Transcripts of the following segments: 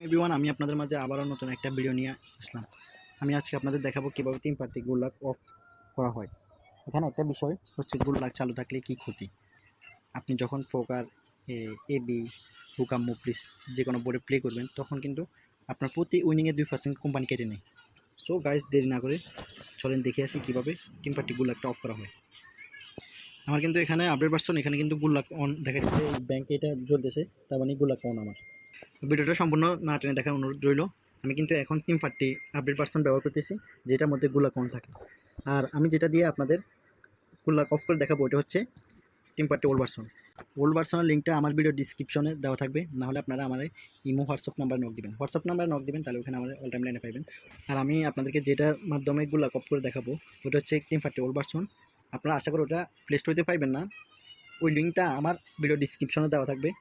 Everyone, আমি আপনাদের মাঝে আবারও নতুন একটা ভিডিও নিয়ে আসলাম। আমি আজকে আপনাদের দেখাবো কীভাবে তিন পার্টি গুড লাক অফ করা হয়। এখানে একটা বিষয় হচ্ছে গুড লাক চালু থাকলে কি ক্ষতি। আপনি যখন পোকার এ বি হুকাম মুপ্লিস যে কোনো বোর্ডে প্লে করবেন তখন কিন্তু আপনার প্রতি উইনিংয়ে 2% কোম্পানি কেটে নেয়। সো গাইস, দেরি না করে চলেন দেখে আসি কীভাবে তিন পার্টি গুড লাকটা অফ করা হয়। আমার কিন্তু এখানে আপডেট ভার্সন, এখানে কিন্তু গুড লাক অন দেখা যাচ্ছে, এই ব্যাংকে এটা জ্বলতেছে, তার মানে গুড লাক অন। আমার ভিডিওটা সম্পূর্ণ না টেনে দেখার অনুরোধ রইল। আমি কিন্তু এখন টিম পার্টি আপডেট ভার্সন ব্যবহার করতেছি, যেটার মধ্যে গুলাক অন থাকে। আর আমি যেটা দিয়ে আপনাদের গুলাক অফ করে দেখাবো ওটা হচ্ছে team party old version. Old ভার্সনের লিঙ্কটা আমার ভিডিও ডিসক্রিপশনে দেওয়া থাকবে, নাহলে আপনারা আমার ইমো হোয়াটসঅ্যাপ নাম্বার নক দেবেন। হোয়াটসঅ্যাপ নাম্বার নক দেবেন, তাহলে ওখানে আমার অল টাইম লাইনে পাবেন। আর আমি আপনাদেরকে যেটার মাধ্যমে গুলাক অফ করে দেখাবো ওটা হচ্ছে টিম পার্টি ওল্ড ভার্সন। আপনারা আশা করি ওটা প্লে স্টোরিতে পাইবেন না, ওই লিঙ্কটা আমার ভিডিও ডিসক্রিপশনে দেওয়া থাকবে।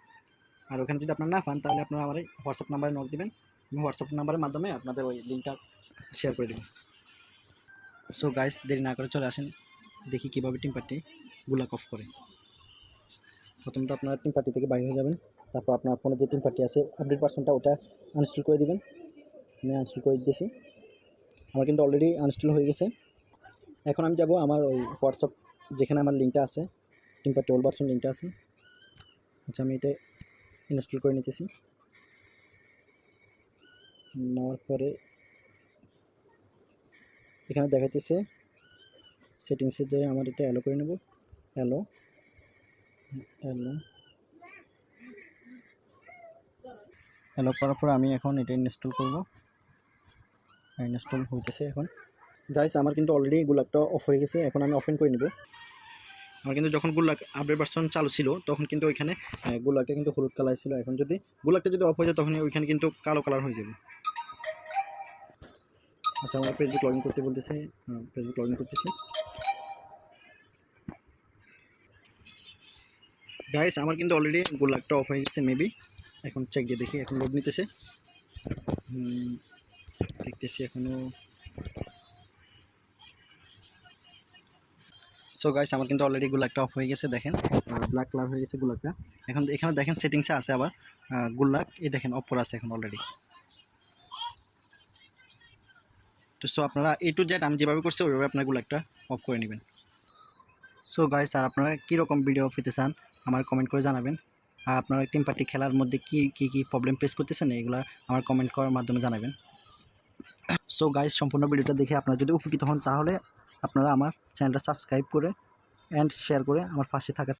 আর ওখানে যদি আপনারা না পান তাহলে আপনারা আমার হোয়াটসঅ্যাপ নাম্বারে নক দেবেন, আমি হোয়াটসঅ্যাপ নাম্বারের মাধ্যমে আপনাদের ওই লিঙ্কটা শেয়ার করে দেবেন। সো গাইস, দেরি না করে চলে আসেন দেখি কীভাবে টিম পার্টি গুলাক অফ করে। প্রথমত আপনারা টিম পার্টি থেকে বাইরে হয়ে যাবেন, তারপর আপনার ফোনে যে টিম পার্টি আছে আপডেট পার্সনটা ওটা আনইনস্টল করে দিবেন। আমি আনইনস্টল করে দিয়েছি, আমার কিন্তু অলরেডি আনইনস্টল হয়ে গেছে। এখন আমি যাব আমার ওই হোয়াটসঅ্যাপ যেখানে আমার লিঙ্কটা আছে, টিম পার্টি ওল্ড ভার্সন লিঙ্কটা আছে। আচ্ছা, আমি এটা ইনস্টল করে নিতেছি। নেওয়ার পরে এখানে দেখাইতেছে সেটিংসে যে আমার এটা অ্যালো করে নেব। অ্যালো অ্যালো অ্যালো করার পর আমি এখন এটা ইনস্টল করব। ইনস্টল হইতেছে এখন। গাইস, আমার কিন্তু অলরেডি গুলাকটা অফ হয়ে গেছে, এখন আমি ওপেন করে নেব। আমার কিন্তু যখন গুলাক আপডেট ভার্সন চালু ছিল তখন কিন্তু ওইখানে গুলাকটা কিন্তু হলুদ কালার ছিল। এখন যদি গুলাকটা যদি অফ হয়ে যায় তখন ওইখানে কিন্তু কালো কালার হয়ে যাবে। আচ্ছা, আমার ফেসবুক লগ ইন করতে বলতেছে, ফেসবুক লগ ইন করতেছি। গাইস, আমার কিন্তু অলরেডি গুলাকটা অফ হয়ে গেছে মেবি। এখন চেক দিয়ে দেখি, এখন লোড নিতেছে, দেখতেছি এখনও। সো গাইস, আমার কিন্তু অলরেডি গুলাকটা অফ হয়ে গেছে, দেখেন ব্ল্যাক কালার হয়ে গেছে গুলাকটা। এখন এখানে দেখেন সেটিংসে আছে আবার গুলাক, এই দেখেন অফ করা আছে এখন অলরেডি। তো সো আপনারা A to Z আমি যেভাবে করছি ওইভাবে আপনার গুলাকটা অফ করে নেবেন। সো গাইস, আর আপনারা কীরকম ভিডিও পেতে চান আমার কমেন্ট করে জানাবেন। আর আপনারা টিম পার্টি খেলার মধ্যে কী প্রবলেম ফেস করতেছেন এগুলো আমার কমেন্ট করার মাধ্যমে জানাবেন। সো গাইস, সম্পূর্ণ ভিডিওটা দেখে আপনারা যদি উপকৃত হন তাহলে আপনারা আমার চ্যানেলটা সাবস্ক্রাইব করে অ্যান্ড শেয়ার করে আমার পাশে থাকার